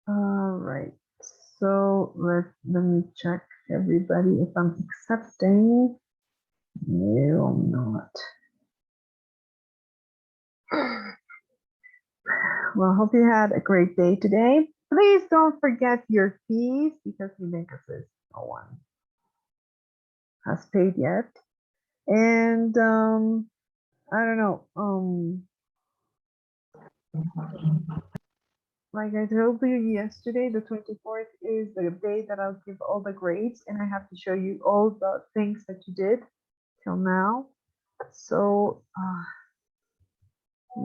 All right. So let me check everybody if I'm accepting. No, I'm not. Well, hope you had a great day today. Please don't forget your fees because says no one has paid yet. And I don't know. Like I told you yesterday, the 24th is the day that I'll give all the grades, and I have to show you all the things that you did till now. So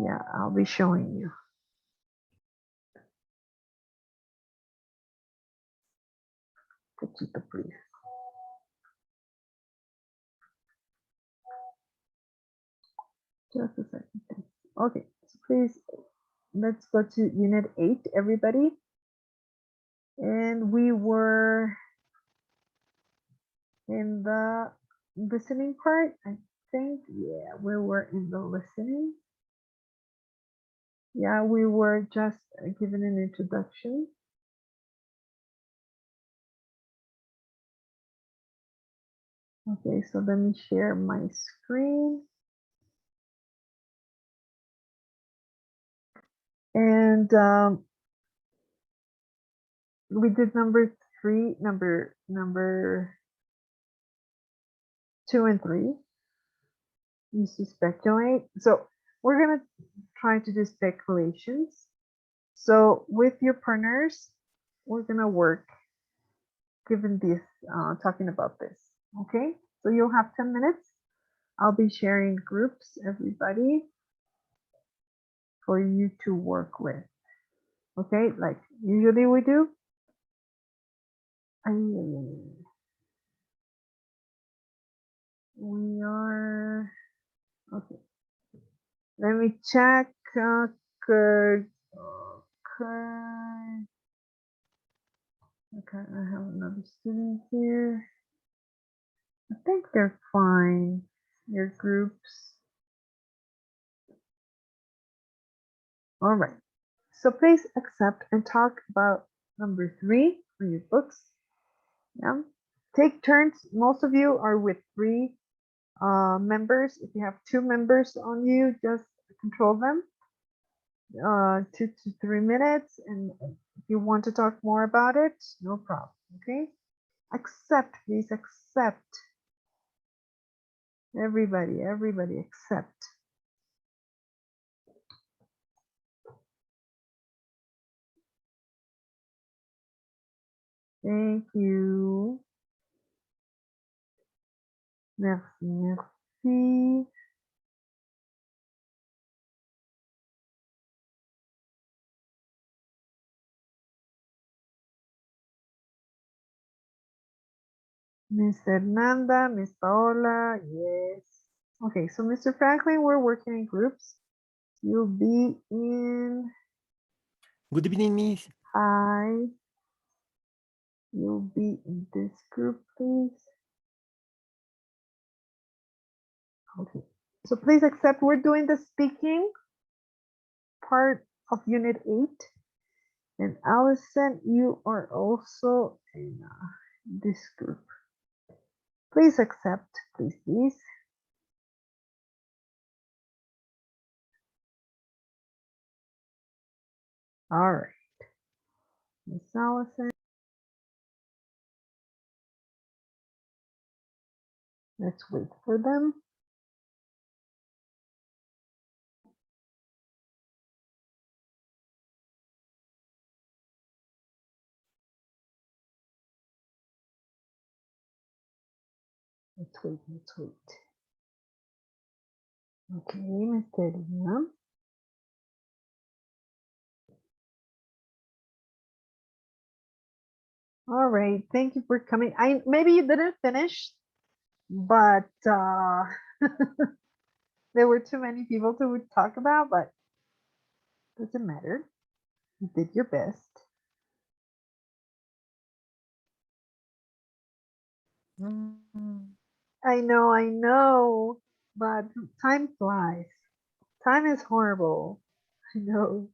yeah, I'll be showing you. Please. Just a second. Okay, so please let's go to unit 8, everybody. And we were in the listening part, I think. Yeah, we were in the listening. Yeah, we were just given an introduction. Okay, so let me share my screen. And we did number 3, number 2 and 3. Use to speculate. So we're gonna try to do speculations. So with your partners, we're gonna work given this, talking about this. Okay, so you'll have 10 minutes. I'll be sharing groups, everybody, for you to work with. Okay, like usually we do. We are okay. Let me check. Okay. Okay, I have another student here. I think they're fine. Your groups. All right. So please accept and talk about number 3 for your books. Yeah. Take turns. Most of you are with 3 members. If you have 2 members on you, just control them. 2 to 3 minutes. And if you want to talk more about it, no problem. Okay. Accept, please accept. Everybody accept. Thank you. Merci, merci. Miss Fernanda, Miss Paola, yes. Okay, so Mr. Franklin, we're working in groups. You'll be in. Good evening, Miss. Hi. You'll be in this group, please. Okay, so please accept we're doing the speaking part of unit 8. And Allison, you are also in this group. Please accept, please. All right. Miss Allison. Let's wait for them. Let's wait. Okay, Mr. Liam. All right, thank you for coming. Maybe you didn't finish, but there were too many people to talk about, but doesn't matter. You did your best. I know, but time flies. Time is horrible. I know.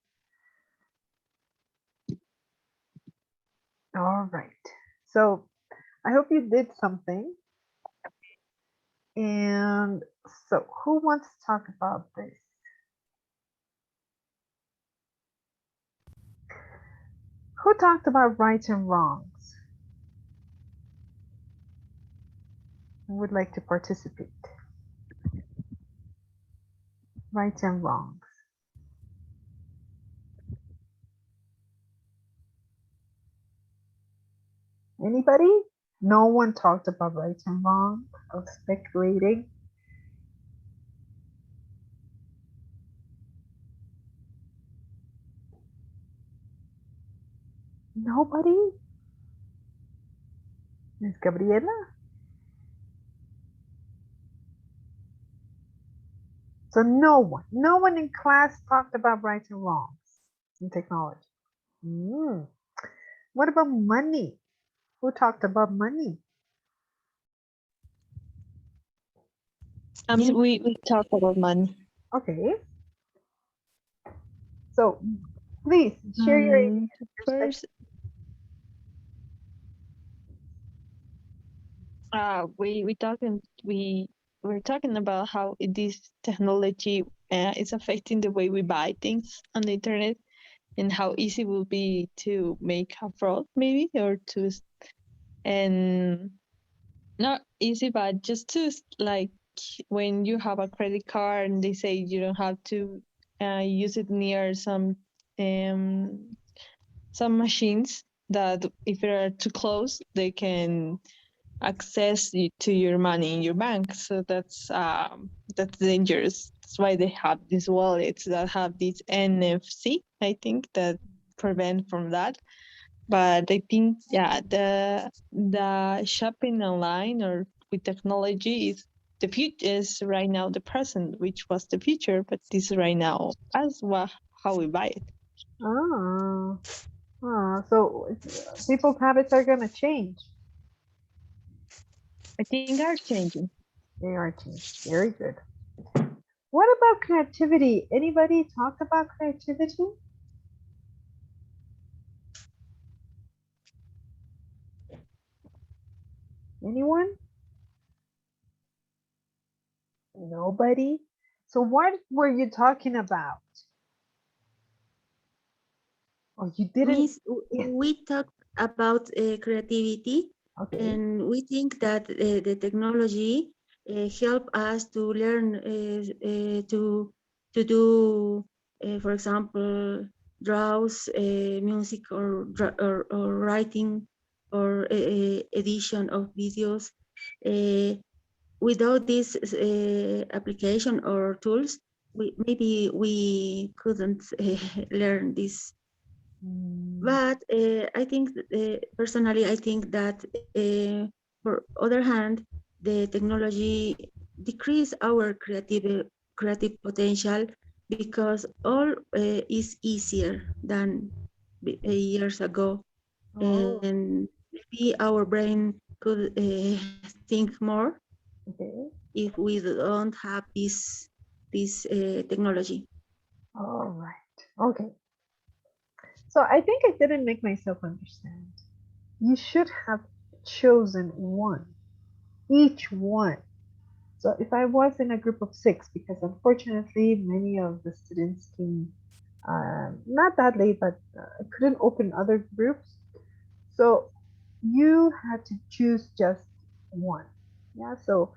All right. So I hope you did something. And so who wants to talk about this? Who talked about rights and wrongs? Who would like to participate? Rights and wrongs. Anybody? No one talked about rights and wrongs. I was speculating. Nobody? Miss Gabriela? So no one in class talked about rights and wrongs in technology. Mm. What about money? Who talked about money? Yes, we talk about money. Okay, so please share your perspective. First, we're talking about how this technology is affecting the way we buy things on the internet and how easy it will be to make a fraud, maybe, or and not easy, but just to like when you have a credit card and they say you don't have to use it near um, some machines that if they're too close, they can access to your money in your bank. So that's dangerous. That's why they have these wallets that have this NFC, I think, that prevent from that. But I think the shopping online or with technology is the future, is right now the present, which was the future, but this is right now as well how we buy it. Ah, so people's habits are gonna change. I think are changing. They are changing. Very good. What about creativity? Anybody talk about creativity? Anyone? Nobody? So what were you talking about? Oh, you didn't. Miss, Yeah. we talked about creativity, Okay. and we think that the technology help us to learn to do, for example, draws, music, or writing, or edition of videos. Uh, Without this application or tools, maybe we couldn't learn this. Mm, But I think, personally, I think that for other hand, the technology decrease our creative potential because all is easier than years ago, oh, and maybe our brain could think more okay. if we don't have this technology. All right. Okay. So I think I didn't make myself understand. You should have chosen one, each one. So if I was in a group of six, because unfortunately many of the students came not that late, but I couldn't open other groups. So you had to choose just one. Yeah. So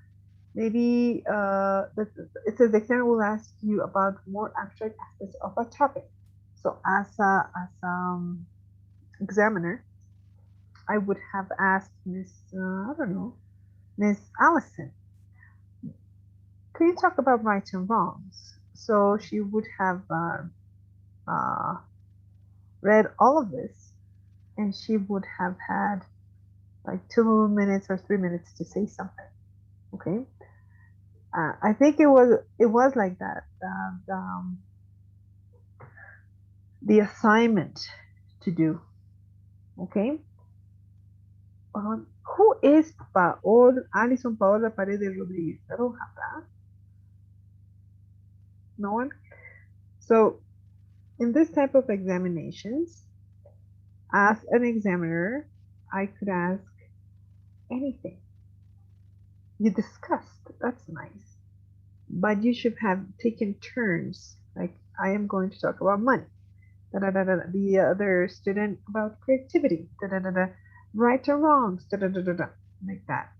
maybe it says the examiner will ask you about more abstract aspects of a topic. So as examiner, I would have asked Miss I don't know, Miss Allison, can you talk about rights and wrongs? So she would have uh, read all of this, and she would have had like 2 minutes or 3 minutes to say something. Okay, I think it was like that. The assignment to do. Okay, who is Alison Paola Paredes Rodriguez? I don't have that. No one. So in this type of examinations, as an examiner, I could ask anything. You discussed, that's nice. But you should have taken turns. Like, I am going to talk about money. Da, da, da, da, da. The other student about creativity. Da, da, da, da. Right or wrongs. Da, da, da, da, da. Like that.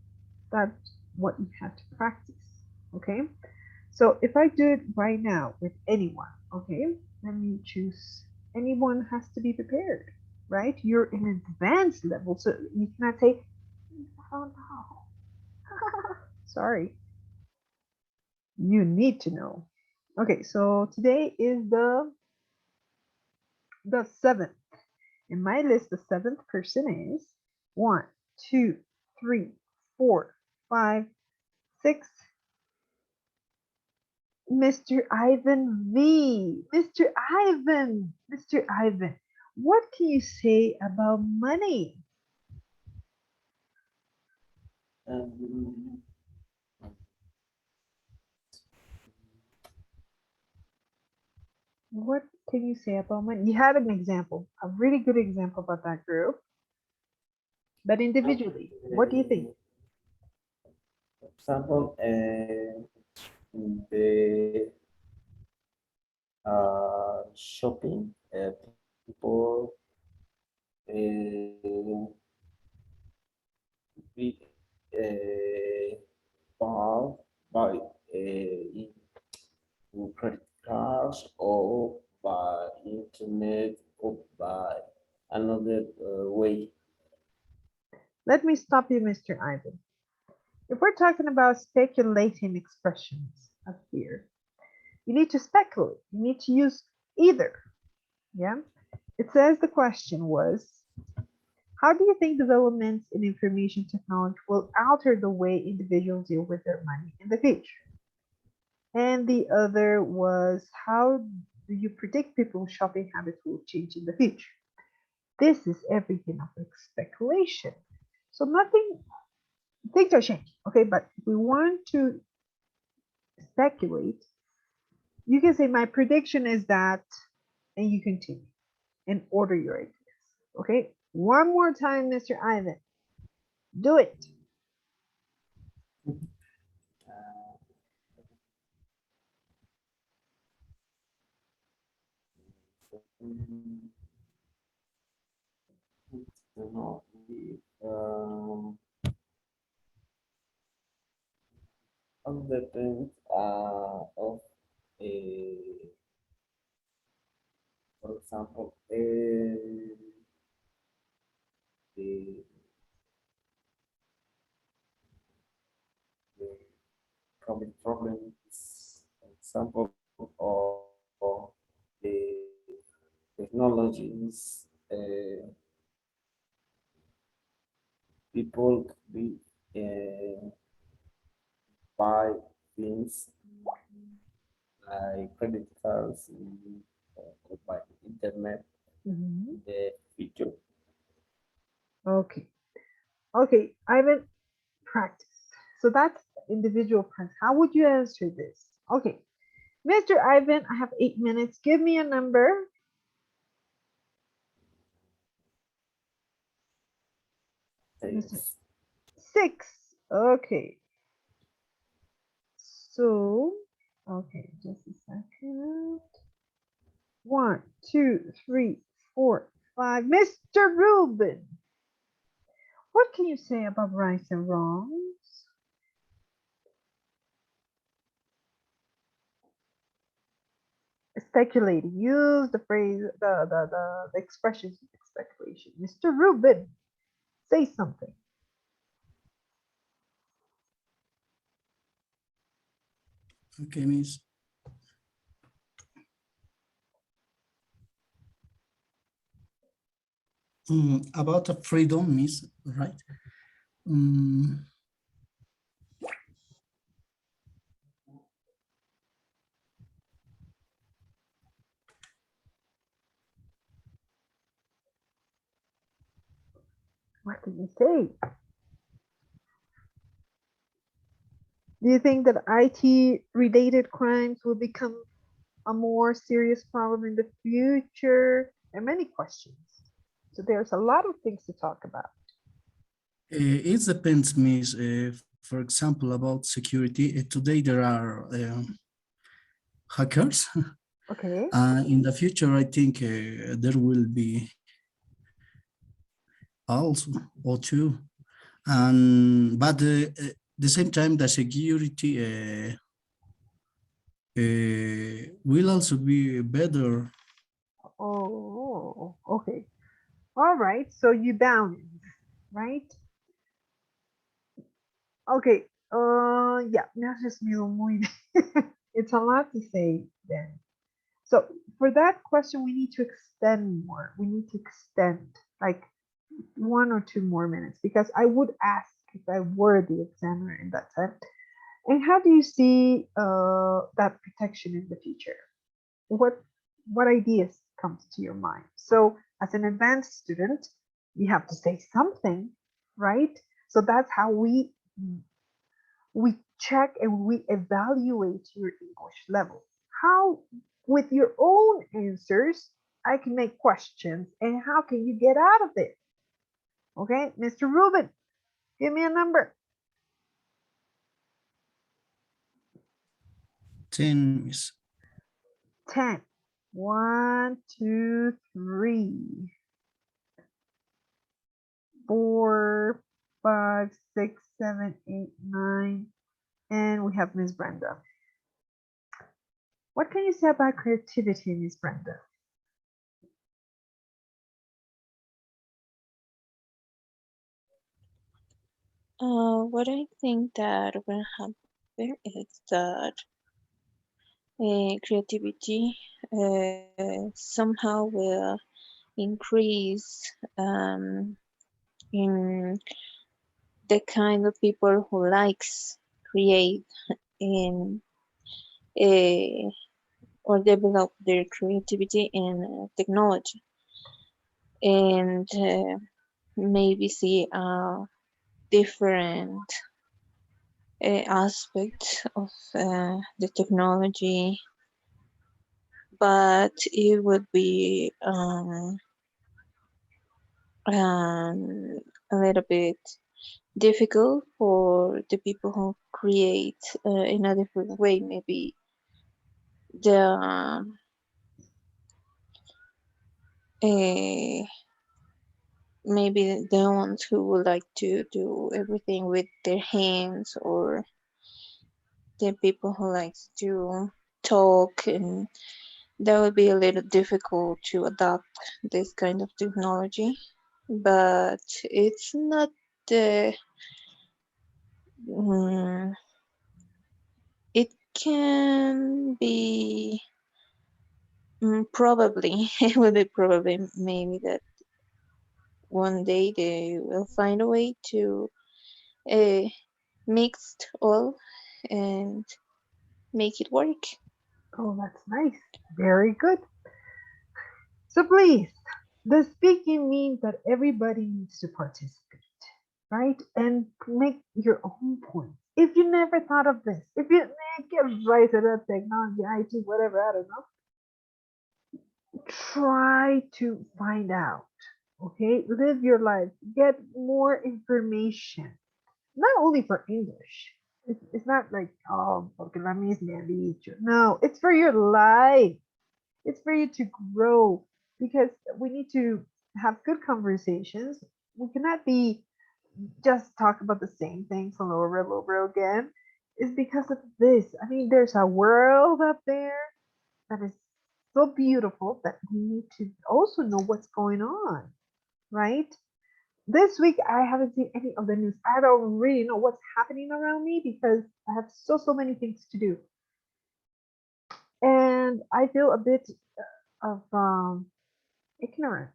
That's what you have to practice. Okay? So if I do it right now with anyone, okay, let me choose. Anyone has to be prepared, right? You're in advanced level, so you cannot say, oh no, sorry. You need to know. Okay, so today is the seventh. In my list, the seventh person is one, two, three, four, five, six, Mr. Ivan V. Mr. Ivan. Mr. Ivan, what can you say about money? Um, What can you say about money? You have an example, a really good example about that group, but individually, what do you think? for example, the shopping, people we buy by in credit cards or by internet or by another way. Let me stop you, Mr. Ivan. If we're talking about speculating expressions up here, you need to speculate. You need to use either. Yeah. It says the question was, how do you think developments in information technology will alter the way individuals deal with their money in the future? And the other was, how do you predict people's shopping habits will change in the future? This is everything of speculation. So nothing, things are changing, okay? But if we want to speculate, you can say, my prediction is that, and you continue and order your ideas, okay? One more time, Mr. Ivan. Do it. Uh, mm, you know, all depends of a, for example, the, the common problems, example, or the technologies, people be buy things like credit cards or by internet Mhm. in the future. Okay. Okay, Ivan, practice. So that's individual practice. How would you answer this? Okay, Mr. Ivan, I have 8 minutes. Give me a number. Mr. Takes 6. Okay. So, okay, just a second. 1, 2, 3, 4, 5. Mr. Rubin, what can you say about rights and wrongs? Speculating. Use the phrase, the expressions of speculation. Mr. Rubin, say something. Okay, Miss. About the freedom, Miss, right? Mm, What can you say? Do you think that IT related crimes will become a more serious problem in the future? There are many questions. So there's a lot of things to talk about. It depends, Miss. For example, about security. Today there are hackers. Okay. In the future, I think there will be also or two. And but the same time, the security will also be better. Oh, okay. All right. So you balance, right? Okay. Yeah, me haces muy bien. It's a lot to say then. So for that question, we need to extend more. We need to extend like 1 or 2 more minutes because I would ask if I were the examiner in that time. And how do you see that protection in the future? What ideas comes to your mind? So as an advanced student, you have to say something, right? So that's how we check and we evaluate your English level. How, with your own answers, I can make questions and how can you get out of it? Okay, Mr. Rubin, give me a number. 10, Miss. 10. 1, 2, 3, 4, 5, 6, 7, 8, 9. And we have Miss Brenda. What can you say about creativity, Miss Brenda? What I think that will happen is that creativity somehow will increase in the kind of people who likes create in or develop their creativity in technology and maybe see a different aspect of the technology, but it would be a little bit difficult for the people who create in a different way. Maybe the maybe the ones who would like to do everything with their hands, or the people who likes to talk, and that would be a little difficult to adopt this kind of technology. But it's not the it can be probably it will be probably maybe that one day they will find a way to uh, mix all and make it work. Oh, that's nice. Very good. So please, the speaking means that everybody needs to participate, right? And make your own point. If you never thought of this, if you get right at that technology, IT, whatever, I don't know, try to find out. Okay, live your life, get more information, not only for English. It's not like, oh, porque la mis me ha dicho. No, it's for your life. It's for you to grow because we need to have good conversations. We cannot be just talk about the same things all over and over again. It's because of this. I mean, there's a world up there that is so beautiful that we need to also know what's going on, right? This week I haven't seen any of the news. I don't really know what's happening around me because I have so many things to do. And I feel a bit of ignorant.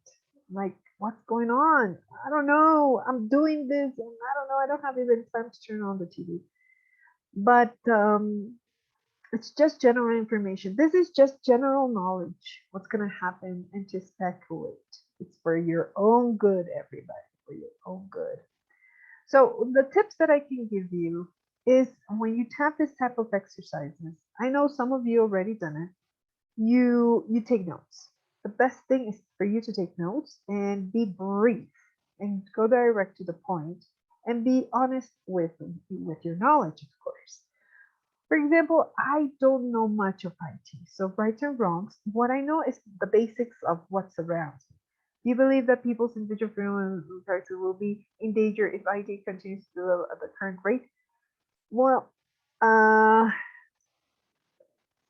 Like, what's going on? I don't know. I'm doing this and I don't know. I don't have even time to turn on the TV. But it's just general information. This is just general knowledge. What's going to happen and to speculate. It's for your own good, everybody, for your own good. So the tips that I can give you is when you have this type of exercises, I know some of you already done it, you take notes. The best thing is for you to take notes and be brief and go direct to the point and be honest with your knowledge, of course. For example, I don't know much of IT, so rights and wrongs, what I know is the basics of what's around. Do you believe that people's individual freedom and liberty will be in danger if IT continues to grow at the current rate? Well,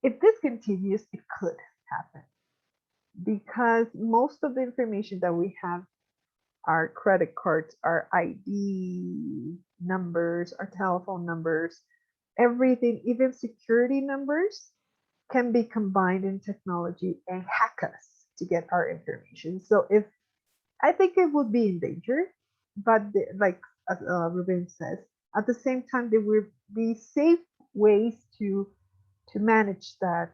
if this continues, it could happen because most of the information that we have, our credit cards, our ID numbers, our telephone numbers, everything, even security numbers, can be combined in technology and hack us to get our information. So if I think it would be in danger, but like Ruben says, at the same time there will be safe ways to manage that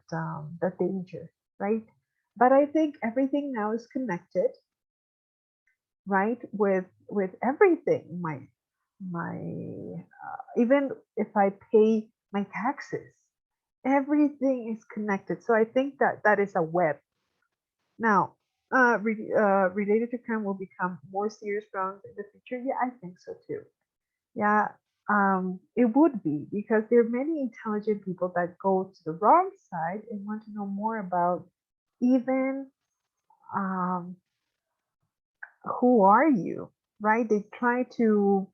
danger, right? But I think everything now is connected, right? With everything, my even if I pay my taxes, everything is connected. So I think that is a web. Now, related to crime will become more serious wrongs in the future. Yeah, I think so too. Yeah, it would be because there are many intelligent people that go to the wrong side and want to know more about even um, who are you, right? They try to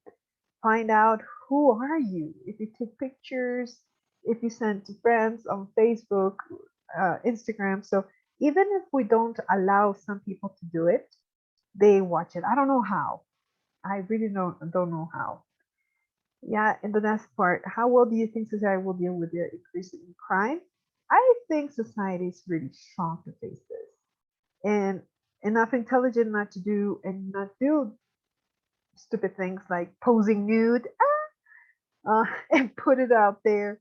find out who are you. If you take pictures, if you send to friends on Facebook, Instagram. So even if we don't allow some people to do it, they watch it. I don't know how. I really don't know how. Yeah, and the next part, how well do you think society will deal with the increase in crime? I think society is really strong to face this and enough intelligent not to do and not do stupid things like posing nude and put it out there